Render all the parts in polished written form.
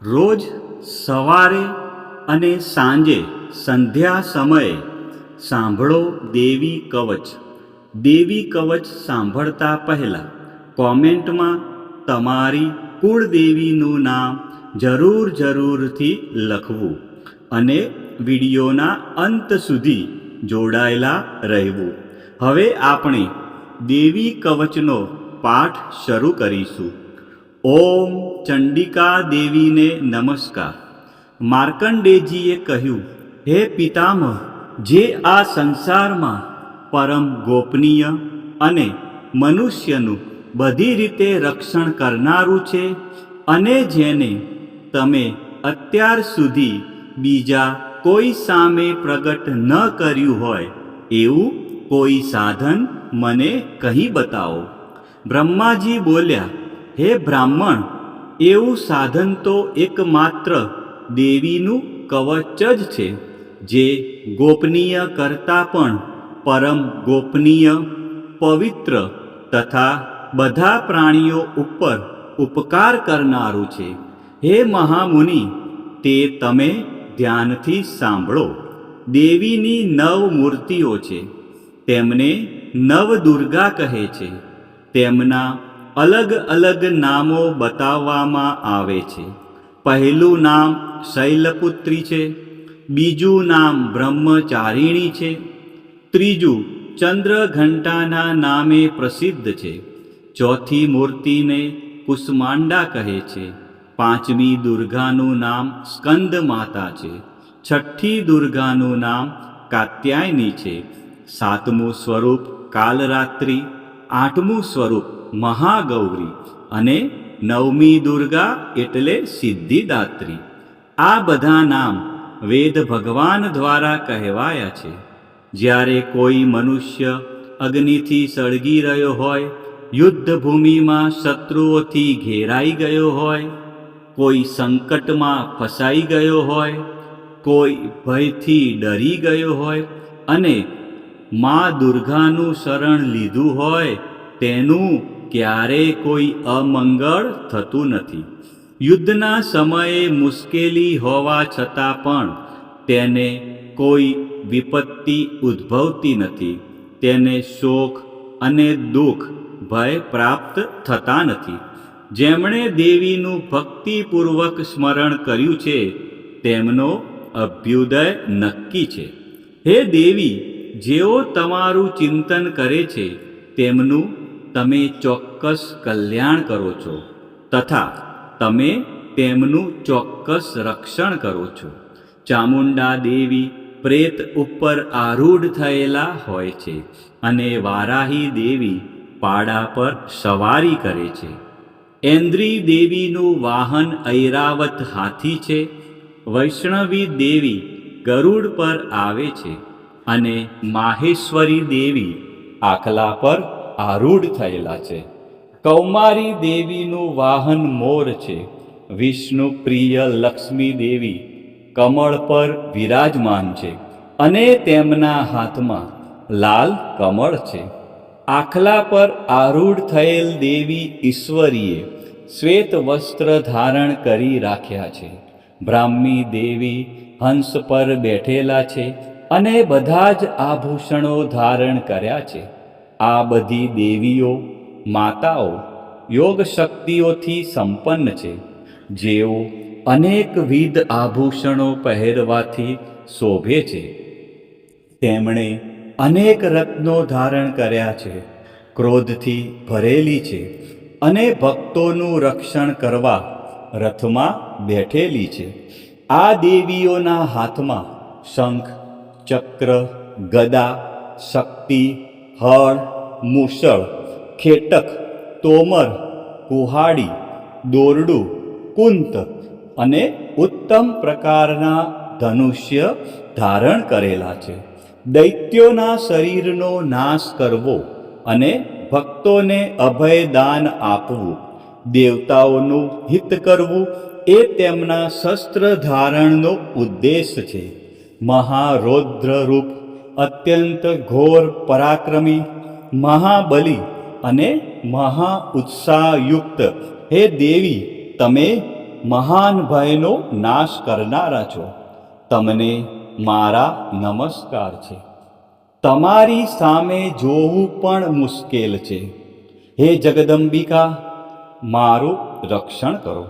રોજ સવારે અને સાંજે સંધ્યા સમયે સાંભળો દેવી કવચ. દેવી કવચ સાંભળતા પહેલાં કોમેન્ટમાં તમારી કુળદેવીનું નામ જરૂરથી લખવું અને વિડીયોના અંત સુધી જોડાયેલા રહેવું. હવે આપણે દેવી કવચનો પાઠ શરૂ કરીશું. ઓમ ચંડિકા દેવીને નમસ્કાર. માર્કંડેયજીએ કહ્યું, હે પિતામહ, જે આ સંસારમાં પરમ ગોપનીય અને મનુષ્યનું બધી રીતે રક્ષણ કરનારું છે અને જેને તમે અત્યાર સુધી બીજા કોઈ સામે પ્રગટ ન કર્યું હોય એવું કોઈ સાધન મને કહી બતાવો. બ્રહ્માજી બોલ્યા, હે બ્રાહ્મણ, એવું સાધન તો એકમાત્ર દેવીનું કવચ જ છે, જે ગોપનીય કરતાં પણ પરમ ગોપનીય, પવિત્ર તથા બધા પ્રાણીઓ ઉપર ઉપકાર કરનારું છે. હે મહામુનિ, તે તમે ધ્યાનથી સાંભળો. દેવીની 9 મૂર્તિઓ છે. તેમને નવદુર્ગા કહે છે. તેમના અલગ અલગ નામો બતાવવામાં આવે છે. પહેલું નામ શૈલપુત્રી છે, બીજું નામ બ્રહ્મચારિણી છે, ત્રીજું ચંદ્રઘંટાના નામે પ્રસિદ્ધ છે, ચોથી મૂર્તિને કુષ્માંડા કહે છે, પાંચમી દુર્ગાનું નામ સ્કંદ માતા છે, છઠ્ઠી દુર્ગાનું નામ કાત્યાયની છે, સાતમું સ્વરૂપ કાલરાત્રિ, આઠમું સ્વરૂપ મહાગૌરી અને નવમી દુર્ગા એટલે સિદ્ધિદાત્રી. આ બધા નામ વેદ ભગવાન દ્વારા કહેવાયા છે. જ્યારે કોઈ મનુષ્ય અગ્નિથી સળગી રહ્યો હોય, યુદ્ધભૂમિમાં શત્રુઓથી ઘેરાઈ ગયો હોય, કોઈ સંકટમાં ફસાઈ ગયો હોય, કોઈ ભયથી ડરી ગયો હોય અને મા દુર્ગાનું શરણ લીધું હોય, તેનું ક્યારેય કોઈ અમંગળ થતું નથી. યુદ્ધના સમયે મુશ્કેલી હોવા છતાં પણ તેને કોઈ વિપત્તિ ઉદ્ભવતી નથી. તેને શોક અને દુઃખ, ભય પ્રાપ્ત થતા નથી. જેમણે દેવીનું ભક્તિપૂર્વક સ્મરણ કર્યું છે તેમનો અભ્યુદય નક્કી છે. હે દેવી, જેઓ તમારું ચિંતન કરે છે તેમનું તમે ચોક્કસ કલ્યાણ કરો છો તથા તમે તેમનું ચોક્કસ રક્ષણ કરો છો. ચામુંડા દેવી પ્રેત ઉપર આરૂઢ થયેલા હોય છે અને વારાહી દેવી પાડા પર સવારી કરે છે. ઐન્દ્રી દેવીનું વાહન ઐરાવત હાથી છે. વૈષ્ણવી દેવી ગરુડ પર આવે છે અને માહેશ્વરી દેવી આખલા પર આરૂઢ થયેલા છે. કૌમારી દેવીનું વાહન મોર છે. વિષ્ણુ પ્રિય લક્ષ્મી દેવી કમળ પર વિરાજમાન છે અને તેમના હાથમાં લાલ કમળ છે. આખલા પર આરૂઢ થયેલ દેવી ઈશ્વરીએ શ્વેત વસ્ત્ર ધારણ કરી રાખ્યા છે. બ્રાહ્મી દેવી હંસ પર બેઠેલા છે અને બધા જ આભૂષણો ધારણ કર્યા છે. આ બધી દેવીઓ માતાઓ યોગ શક્તિઓથી સંપન્ન છે, જેઓ અનેકવિધ આભૂષણો પહેરવાથી શોભે છે. તેમણે અનેક રત્નો ધારણ કર્યા છે, ક્રોધથી ભરેલી છે અને ભક્તોનું રક્ષણ કરવા રથમાં બેઠેલી છે. આ દેવીઓના હાથમાં શંખ, ચક્ર, ગદા, શક્તિ, હળ, મૂષળ, ખેટક, તોમર, કુહાડી, દોરડું, કુંત અને ઉત્તમ પ્રકારના ધનુષ્ય ધારણ કરેલા છે. દૈત્યોના શરીરનો નાશ કરવો અને ભક્તોને અભયદાન આપવું, દેવતાઓનું હિત કરવું એ તેમના શસ્ત્ર ધારણનો ઉદ્દેશ છે. મહારૌદ્ર રૂપ, અત્યંત ઘોર પરાક્રમી, મહાબલી અને મહા ઉત્સાહયુક્ત હે દેવી, તમે મહાન ભયનો નાશ કરનારા છો. તમને મારા નમસ્કાર છે. તમારી સામે જોવું પણ મુશ્કેલ છે. હે જગદંબિકા, મારું રક્ષણ કરો.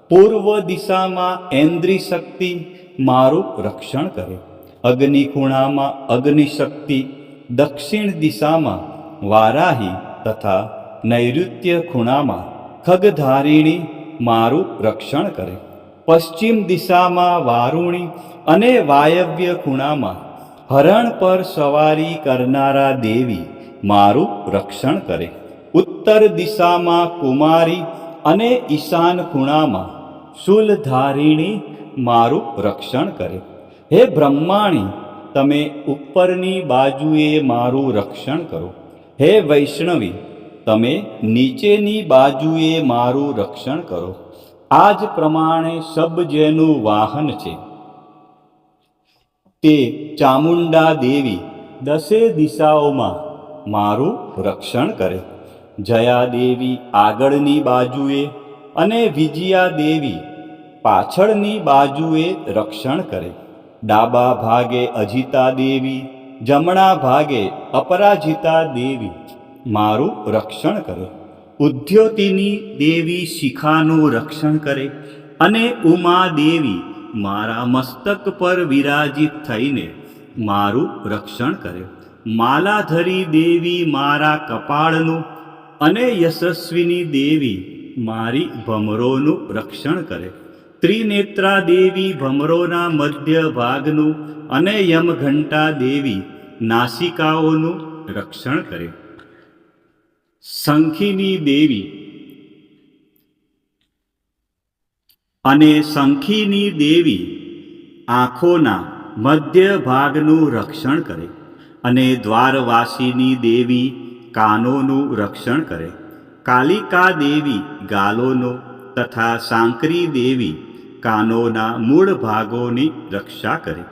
પૂર્વ દિશામાં ઐન્દ્રી શક્તિ મારું રક્ષણ કરે. અગ્નિ ખૂણામાં અગ્નિ શક્તિ, દક્ષિણ દિશામાં વારાહી તથા નૈઋત્ય ખૂણામાં ખગધારિણી મારું રક્ષણ કરે. પશ્ચિમ દિશામાં વારુણી અને વાયવ્ય ખૂણામાં હરણ પર સવારી કરનારા દેવી મારું રક્ષણ કરે. ઉત્તર દિશામાં કુમારી અને ઈશાન ખૂણામાં શૂલધારિણી મારું રક્ષણ કરે. હે બ્રહ્માણી, તમે ઉપરની બાજુએ મારું રક્ષણ કરો. હે વૈષ્ણવી, તમે નીચેની બાજુએ મારું રક્ષણ કરો. આ જ પ્રમાણે શબ જેનું વાહન છે તે ચામુંડા દેવી દસે દિશાઓમાં મારું રક્ષણ કરે. જયા દેવી આગળની બાજુએ અને વિજયા દેવી પાછળની બાજુએ રક્ષણ કરે. ડાબા ભાગે અજિતા દેવી, જમણા ભાગે અપરાજિતા દેવી મારું રક્ષણ કરે. ઉદ્યોતિની દેવી શિખાનું રક્ષણ કરે અને ઉમા દેવી મારા મસ્તક પર વિરાજિત થઈને મારું રક્ષણ કરે. માલાધરી દેવી મારા કપાળનું અને યશસ્વિની દેવી મારી ભમરોનું રક્ષણ કરે. ત્રિનેત્રા દેવી ભમરોના મધ્ય ભાગનું અને યમઘંટા દેવી નાસિકાઓનું રક્ષણ કરે. શંખિની દેવી અને શંખિની દેવી આંખોના મધ્ય ભાગનું રક્ષણ કરે અને દ્વારવાસીની દેવી કાનોનું રક્ષણ કરે. કાલિકા દેવી ગાલોનો તથા સાંકરી દેવી કાનોના મૂળ ભાગોની રક્ષા કરે.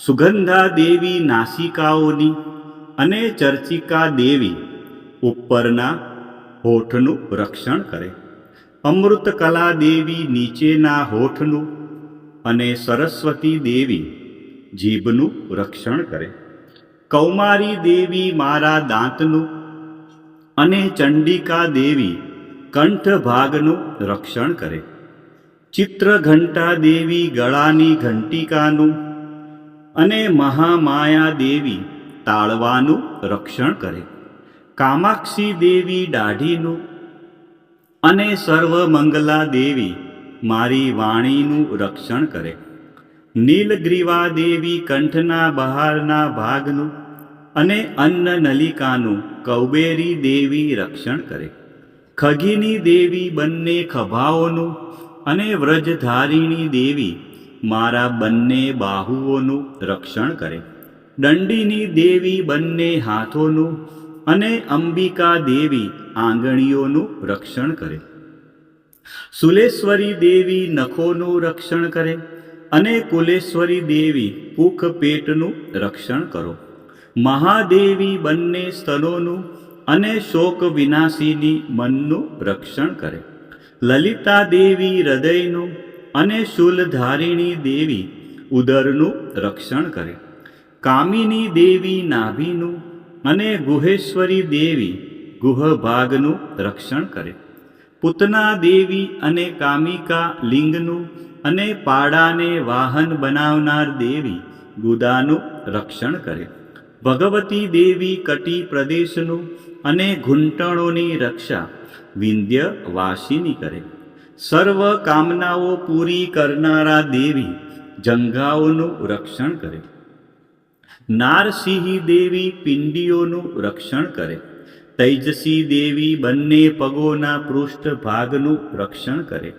સુગંધા દેવી નાસિકાઓની અને ચર્ચિકા દેવી ઉપરના હોઠનું રક્ષણ કરે. અમૃતકલા દેવી નીચેના હોઠનું અને સરસ્વતી દેવી જીભનું રક્ષણ કરે. કૌમારી દેવી મારા દાંતનું અને ચંડિકા દેવી કંઠ ભાગનું રક્ષણ કરે. ચિત્રઘંટા દેવી ગળાની ઘંટિકાનું અને મહામાયા દેવી તાળવાનું રક્ષણ કરે. કામાક્ષી દેવી દાઢીનું અને સર્વમંગલા દેવી મારી વાણીનું રક્ષણ કરે. નીલગ્રીવા દેવી કંઠના બહારના ભાગનું અને અન્ન નલિકાનું કૌબેરી દેવી રક્ષણ કરે. ખગીની દેવી બંને ખભાઓનું અને વ્રજધારિણી દેવી મારા બંને બાહુઓનું રક્ષણ કરે. દંડીની દેવી બંને હાથોનું અને અંબિકા દેવી આંગળીઓનું રક્ષણ કરે. સુલેશ્વરી દેવી નખોનું રક્ષણ કરે અને કુલેશ્વરી દેવી પુખ પેટનું રક્ષણ કરો. મહાદેવી બંને સ્તનોનું અને શોક વિનાશીની મનનું રક્ષણ કરે. લલિતા દેવી હૃદયનું અને શૂલધારિણી દેવી ઉદરનું રક્ષણ કરે. કામિની દેવી નાભીનું અને ગુહેશ્વરી દેવી ગુહ ભાગનું રક્ષણ કરે. પૂતના દેવી અને કામિકા લિંગનું અને પાડાને વાહન બનાવનાર દેવી ગુદાનું રક્ષણ કરે. ભગવતી દેવી કટી પ્રદેશનું અને ઘૂંટણોની રક્ષા વિંધ્ય વાસીની કરે. સર્વ કામનાઓ પૂરી કરનારા દેવી જંઘાઓનું રક્ષણ કરે. નારસિંહી દેવી પિંડીઓનું રક્ષણ કરે. તૈજસી દેવી બંને પગોના પૃષ્ઠ ભાગનું રક્ષણ કરે.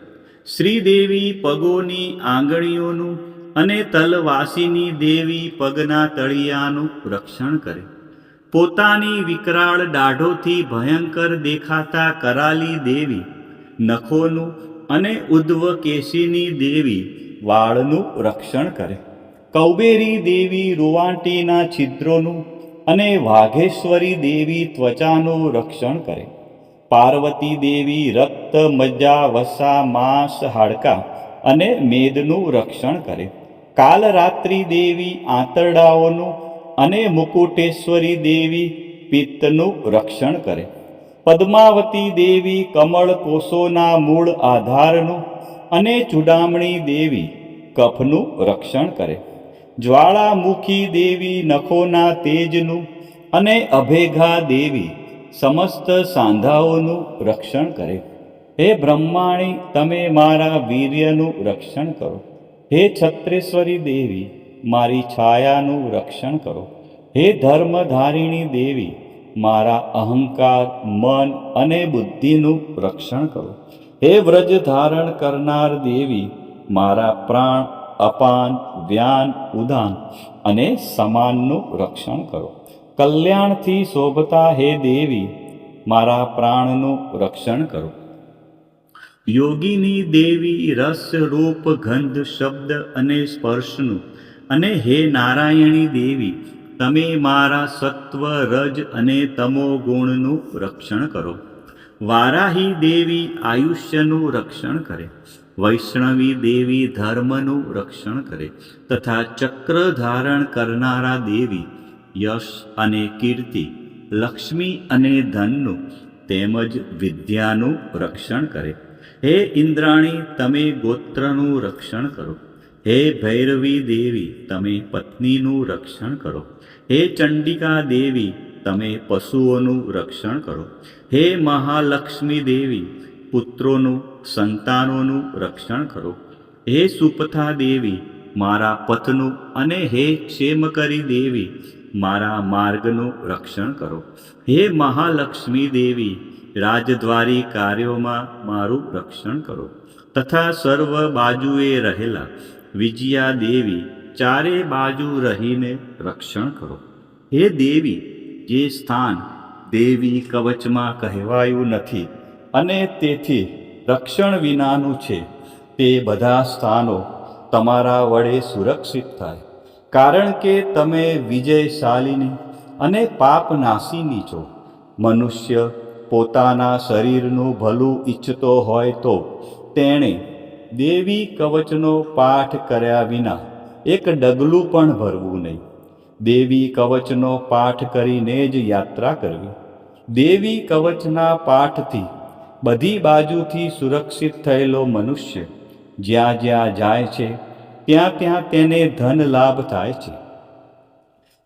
શ્રીદેવી પગોની આંગળીઓનું અને તલવાસીની દેવી પગના તળિયાનું રક્ષણ કરે. પોતાની વિકરાળ દાઢોથી ભયંકર દેખાતા કરાલી દેવી નખોનું અને ઉદ્ધવકેશીની દેવી વાળનું રક્ષણ કરે. કૌબેરી દેવી રૂવાંટીના છિદ્રોનું અને વાઘેશ્વરી દેવી ત્વચાનું રક્ષણ કરે. પાર્વતી દેવી રક્ત, મજ્જા, વસા, માંસ, હાડકાં અને મેદનું રક્ષણ કરે. કાલરાત્રિ દેવી આંતરડાઓનું અને મુકુટેશ્વરી દેવી પિત્તનું રક્ષણ કરે. પદ્માવતી દેવી કમળ કોષોના મૂળ આધારનું અને ચૂડામણી દેવી કફનું રક્ષણ કરે. જ્વાળામુખી દેવી નખોના તેજનું અને અભેગા દેવી સમસ્ત સાંધાઓનું રક્ષણ કરે. હે બ્રહ્માણી, તમે મારા વીર્યનું રક્ષણ કરો. હે છત્રેશ્વરી દેવી, મારી છાયાનું રક્ષણ કરો. હે ધર્મધારિણી દેવી, મારા અહંકાર, મન અને બુદ્ધિનું રક્ષણ કરો. હે વ્રજ ધારણ કરનાર દેવી, મારા પ્રાણ, અપાન, વ્યાન, ઉદાન અને સમાનનું રક્ષણ કરો. કલ્યાણથી શોભતા હે દેવી, મારા પ્રાણનું રક્ષણ કરો. યોગીની દેવી રસ, રૂપ, ગંધ, શબ્દ અને સ્પર્શનું અને હે નારાયણી દેવી, તમે મારા સત્વ, રજ અને તમો ગુણનું રક્ષણ કરો. વારાહી દેવી આયુષ્યનું રક્ષણ કરે. વૈષ્ણવી દેવી ધર્મનું રક્ષણ કરે તથા ચક્ર ધારણ કરનારા દેવી યશ અને કીર્તિ, લક્ષ્મી અને ધનનું તેમજ વિદ્યાનું રક્ષણ કરે. હે ઇન્દ્રાણી, તમે ગોત્રનું રક્ષણ કરો. હે ભૈરવી દેવી, તમે પત્નીનું રક્ષણ કરો. હે ચંડિકા દેવી, તમે પશુઓનું રક્ષણ કરો. હે મહાલક્ષ્મી દેવી, પુત્રોનું, સંતાનોનું રક્ષણ કરો. હે સુપથા દેવી, મારા પથનું અને હે ક્ષેમકરી દેવી, મારા માર્ગનું રક્ષણ કરો. હે મહાલક્ષ્મી દેવી, રાજદ્વારી કાર્યોમાં મારું રક્ષણ કરો તથા સર્વ બાજુએ રહેલા વિજયા દેવી, ચારે બાજુ રહીને રક્ષણ કરો. હે દેવી, જે સ્થાન દેવી કવચમાં કહેવાયું નથી અને તેથી રક્ષણ વિનાનું છે, તે બધા સ્થાનો તમારા વડે સુરક્ષિત થાય. કારણ કે તમે વિજયશાલિની અને પાપનાશીની છો. મનુષ્ય પોતાના શરીરનું ભલું ઈચ્છતો હોય તો તેણે દેવી કવચનો પાઠ કર્યા વિના એક ડગલું પણ ભરવું નહીં. દેવી કવચનો પાઠ કરીને જ યાત્રા કરવી. દેવી કવચના પાઠથી બધી બાજુથી સુરક્ષિત થયેલો મનુષ્ય જ્યાં જ્યાં જાય છે ત્યાં ત્યાં તેને ધન લાભ થાય છે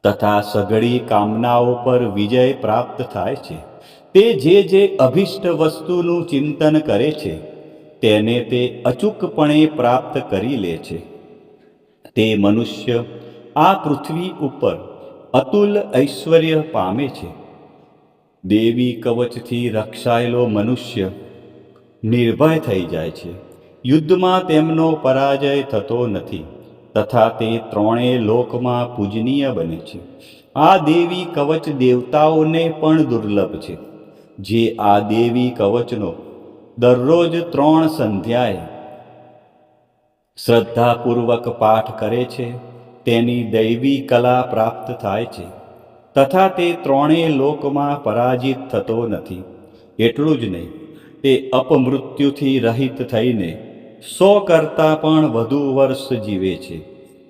તથા સઘળી કામનાઓ પર વિજય પ્રાપ્ત થાય છે. તે જે અભિષ્ટ વસ્તુનું ચિંતન કરે છે તેને તે અચૂકપણે પ્રાપ્ત કરી લે છે. તે મનુષ્ય આ પૃથ્વી ઉપર અતુલ ઐશ્વર્ય પામે છે. દેવી કવચથી રક્ષાયેલો મનુષ્ય નિર્ભય થઈ જાય છે. યુદ્ધમાં તેમનો પરાજય થતો નથી તથા તે ત્રણેય લોકમાં પૂજનીય બને છે. આ દેવી કવચ દેવતાઓને પણ દુર્લભ છે. જે આ દેવી કવચનો દરરોજ 3 સંધ્યાએ શ્રદ્ધાપૂર્વક પાઠ કરે છે તેની દૈવી કલા પ્રાપ્ત થાય છે તથા તે ત્રણેય લોકમાં પરાજિત થતો નથી. એટલું જ નહીં, તે અપમૃત્યુથી રહિત થઈને 100 કરતાં પણ વધુ વર્ષ જીવે છે.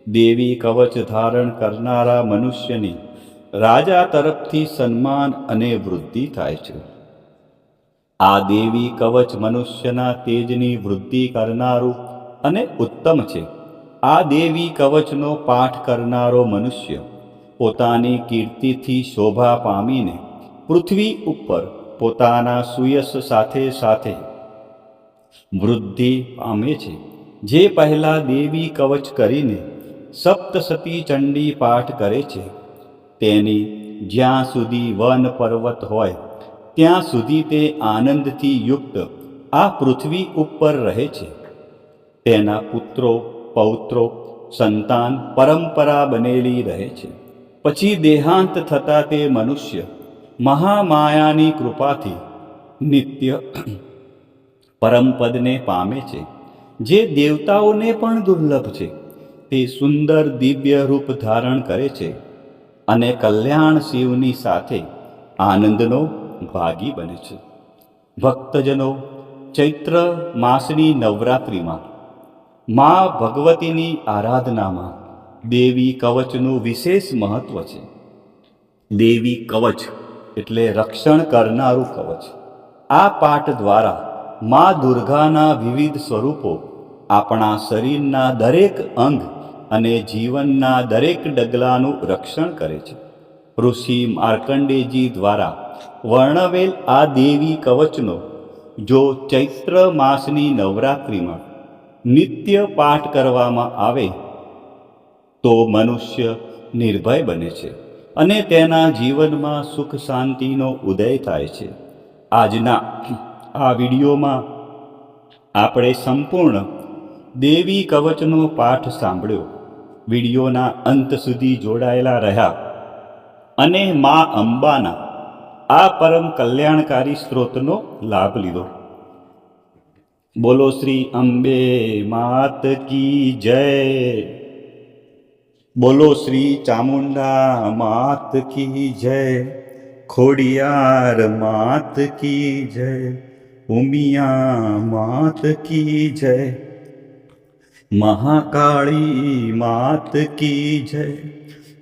દેવી કવચ ધારણ કરનારા મનુષ્યની રાજા તરફથી સન્માન અને વૃદ્ધિ થાય છે. આ દેવી કવચ મનુષ્યના તેજની વૃદ્ધિ કરનારું અને ઉત્તમ છે. આ દેવી કવચનો પાઠ કરનારો મનુષ્ય પોતાની કીર્તિથી શોભા પામીને પૃથ્વી ઉપર પોતાના સુયશ સાથે સાથે વૃદ્ધિ પામે છે. જે પહેલાં દેવી કવચ કરીને સપ્તસતી ચંડી પાઠ કરે છે તેની જ્યાં સુધી વન પર્વત હોય ત્યાં સુધી તે આનંદથી યુક્ત આ પૃથ્વી ઉપર રહે છે. તેના પુત્રો, પૌત્રો, સંતાન પરંપરા બનેલી રહે છે. પછી દેહાંત થતાં તે મનુષ્ય મહામાયાની કૃપાથી નિત્ય પરમપદને પામે છે. જે દેવતાઓને પણ દુર્લભ છે. તે સુંદર દિવ્ય રૂપ ધારણ કરે છે અને કલ્યાણ શિવની સાથે આનંદનો ભાગી બને છે. ભક્તજનો, ચૈત્ર માસની નવરાત્રિમાં મા ભગવતીની આરાધનામાં દેવી કવચનું વિશેષ મહત્વ છે. દેવી કવચ એટલે રક્ષણ કરનારું કવચ. આ પાઠ દ્વારા મા દુર્ગાના વિવિધ સ્વરૂપો આપણા શરીરના દરેક અંગ અને જીવનના દરેક ડગલાનું રક્ષણ કરે છે. ઋષિ માર્કંડેયજી દ્વારા વર્ણવેલ આ દેવી કવચનો જો ચૈત્ર માસની નવરાત્રિમાં નિત્ય પાઠ કરવામાં આવે તો મનુષ્ય નિર્ભય બને છે અને તેના જીવનમાં સુખ શાંતિનો ઉદય થાય છે. આજના આ વિડીયોમાં આપણે સંપૂર્ણ દેવી કવચનો પાઠ સાંભળ્યો. વિડીયોના અંત સુધી જોડાયેલા રહ્યા અને મા અંબાના આ પરમ કલ્યાણકારી સ્ત્રોતનો લાભ લીધો. બોલો શ્રી અંબે માત કી જય. બોલો શ્રી ચામુંડા માત કી જય. ખોડિયાર માત કી જય. ઉમિયા માત કી જય. મહાકાળી માત કી જય.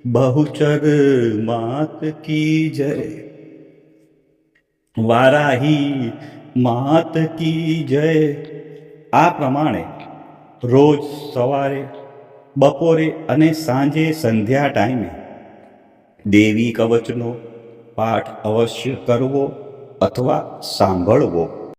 બહુચર માત કી જય. વારાહી માત કી જય. આ પ્રમાણે રોજ સવારે, બપોરે અને સાંજે સંધ્યા ટાઈમે દેવી કવચનો પાઠ અવશ્ય કરવો અથવા સાંભળવો.